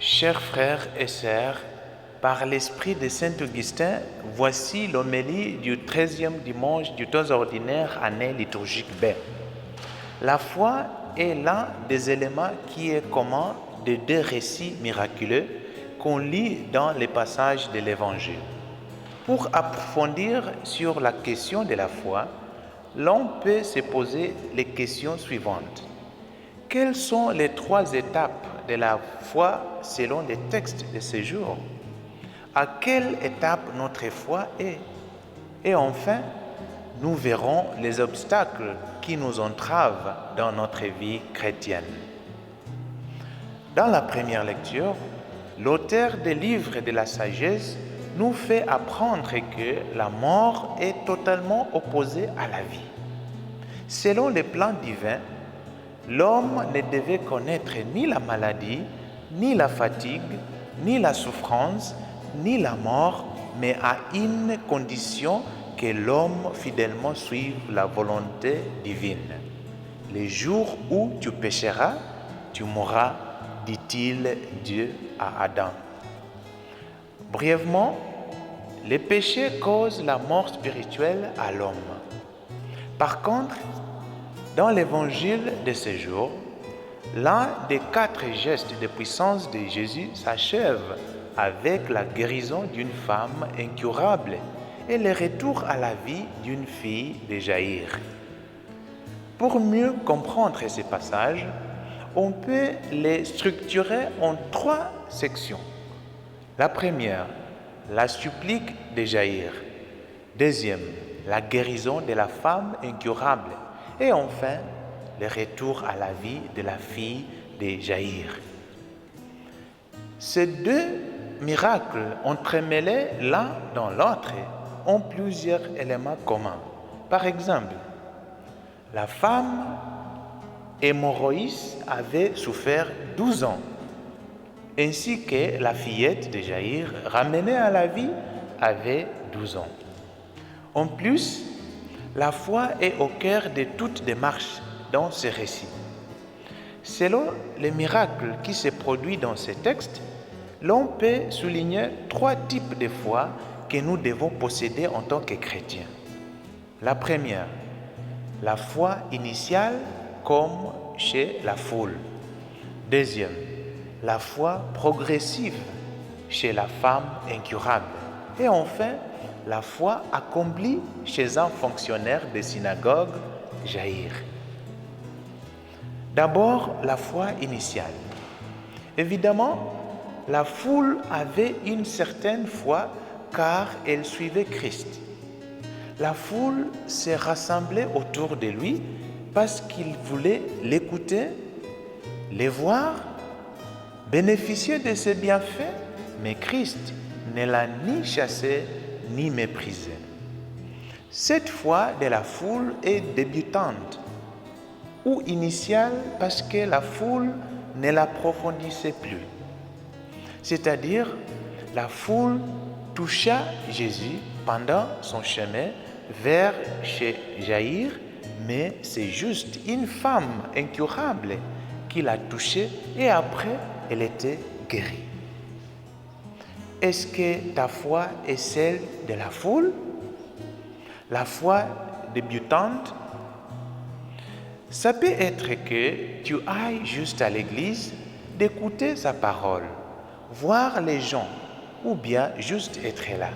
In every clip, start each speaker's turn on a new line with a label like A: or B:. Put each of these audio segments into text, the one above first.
A: Chers frères et sœurs, par l'esprit de Saint Augustin, voici l'homélie du 13e dimanche du temps ordinaire année liturgique B. La foi est l'un des éléments qui est commun des deux récits miraculeux qu'on lit dans les passages de l'Évangile. Pour approfondir sur la question de la foi, l'on peut se poser les questions suivantes. Quelles sont les trois étapes de la foi selon les textes de ce jour? À quelle étape notre foi est? Et enfin, nous verrons les obstacles qui nous entravent dans notre vie chrétienne. Dans la première lecture, l'auteur des livres de la sagesse nous fait apprendre que la mort est totalement opposée à la vie. Selon le plan divin, l'homme ne devait connaître ni la maladie, ni la fatigue, ni la souffrance, ni la mort, mais à une condition que l'homme fidèlement suive la volonté divine. Le jour où tu pécheras, tu mourras, dit-il Dieu à Adam. Brièvement, le péché cause la mort spirituelle à l'homme. Par contre, dans l'évangile de ce jour, l'un des 4 gestes de puissance de Jésus s'achève avec la guérison d'une femme incurable et le retour à la vie d'une fille de Jaïr. Pour mieux comprendre ces passages, on peut les structurer en 3 sections. La première, la supplique de Jaïr. Deuxième, la guérison de la femme incurable. Et enfin, le retour à la vie de la fille de Jaïr. Ces 2 miracles entremêlés l'un dans l'autre ont plusieurs éléments communs. Par exemple, la femme hémorroïde avait souffert 12 ans, ainsi que la fillette de Jaïr, ramenée à la vie, avait 12 ans. En plus, la foi est au cœur de toute démarche dans ce récit. Selon les miracles qui se produisent dans ces textes, l'on peut souligner 3 types de foi que nous devons posséder en tant que chrétiens. La première, la foi initiale comme chez la foule. Deuxième, la foi progressive chez la femme incurable. Et enfin, la foi accomplie chez un fonctionnaire de synagogue, Jaïr. D'abord, la foi initiale. Évidemment, la foule avait une certaine foi car elle suivait Christ. La foule s'est rassemblée autour de lui parce qu'il voulait l'écouter, le voir, bénéficier de ses bienfaits, mais Christ ne l'a ni chassé ni méprisé. Cette foi de la foule est débutante ou initiale parce que la foule ne l'approfondissait plus. C'est-à-dire, la foule toucha Jésus pendant son chemin vers chez Jaïr, mais c'est juste une femme incurable qui l'a touché et après, elle était guérie. Est-ce que ta foi est celle de la foule? La foi débutante? Ça peut être que tu ailles juste à l'église, d'écouter sa parole, voir les gens ou bien juste être là.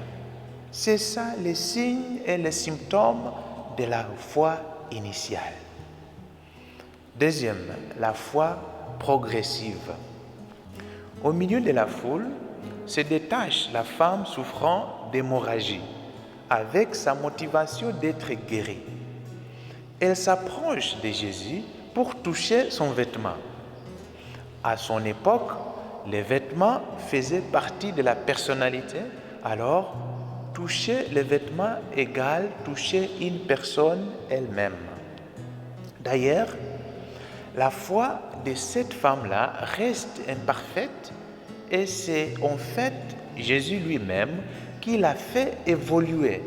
A: C'est ça les signes et les symptômes de la foi initiale. Deuxième, la foi progressive. Au milieu de la foule, se détache la femme souffrant d'hémorragie, avec sa motivation d'être guérie. Elle s'approche de Jésus pour toucher son vêtement. À son époque, les vêtements faisaient partie de la personnalité, alors toucher les vêtements égale toucher une personne elle-même. D'ailleurs, la foi de cette femme-là reste imparfaite et c'est en fait Jésus lui-même qui l'a fait évoluer.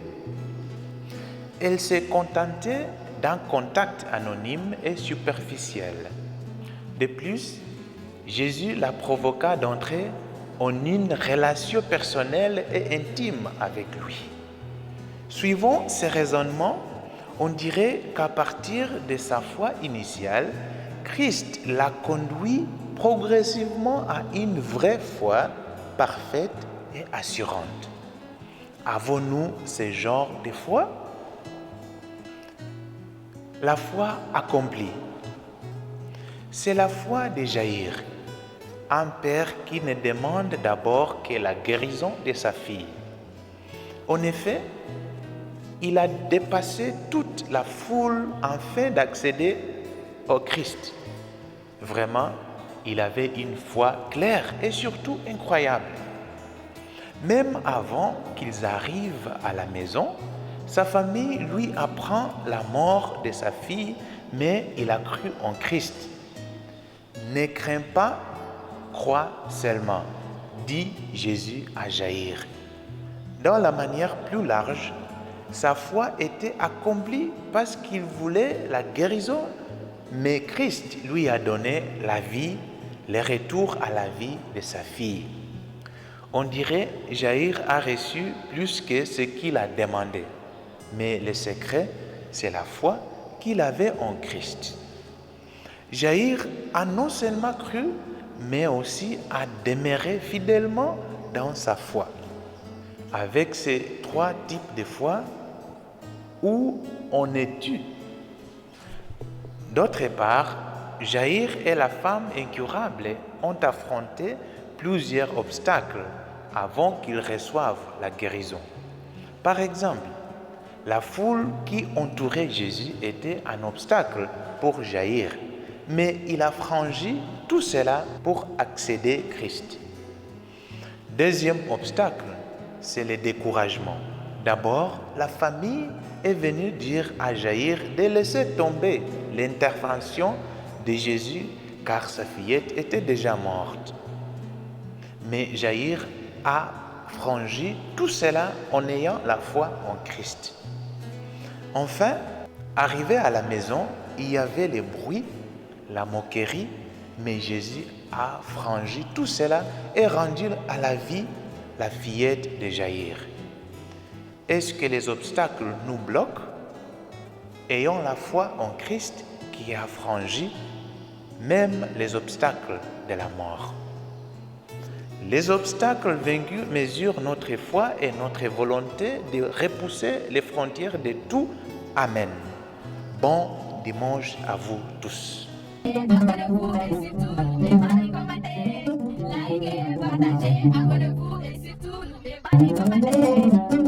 A: Elle s'est contentée d'un contact anonyme et superficiel. De plus, Jésus la provoqua d'entrer en une relation personnelle et intime avec lui. Suivant ces raisonnements, on dirait qu'à partir de sa foi initiale, Christ l'a conduit progressivement à une vraie foi parfaite et assurante. Avons-nous ce genre de foi? La foi accomplie. C'est la foi de Jaïr, un père qui ne demande d'abord que la guérison de sa fille. En effet, il a dépassé toute la foule afin d'accéder au Christ. Vraiment, il avait une foi claire et surtout incroyable. Même avant qu'ils arrivent à la maison, sa famille lui apprend la mort de sa fille, mais il a cru en Christ. Ne crains pas, crois seulement, dit Jésus à Jaïr. Dans la manière plus large, sa foi était accomplie parce qu'il voulait la guérison, mais Christ lui a donné la vie, le retour à la vie de sa fille. On dirait que Jaïr a reçu plus que ce qu'il a demandé, mais le secret, c'est la foi qu'il avait en Christ. Jaïr a non seulement cru, mais aussi a demeuré fidèlement dans sa foi. Avec ces trois types de foi, où en es-tu? D'autre part, Jaïr et la femme incurable ont affronté plusieurs obstacles avant qu'ils reçoivent la guérison. Par exemple, la foule qui entourait Jésus était un obstacle pour Jaïr, mais il a franchi tout cela pour accéder à Christ. Deuxième obstacle, c'est le découragement. D'abord, la famille est venue dire à Jaïr de laisser tomber l'intervention de Jésus car sa fillette était déjà morte. Mais Jaïr a franchi tout cela en ayant la foi en Christ. Enfin, arrivé à la maison, il y avait le bruit, la moquerie, mais Jésus a franchi tout cela et rendu à la vie la fillette de Jaïr. Est-ce que les obstacles nous bloquent? Ayons la foi en Christ qui a franchi même les obstacles de la mort. Les obstacles vaincus mesurent notre foi et notre volonté de repousser les frontières de tout. Amen. Bon dimanche à vous tous.
B: Like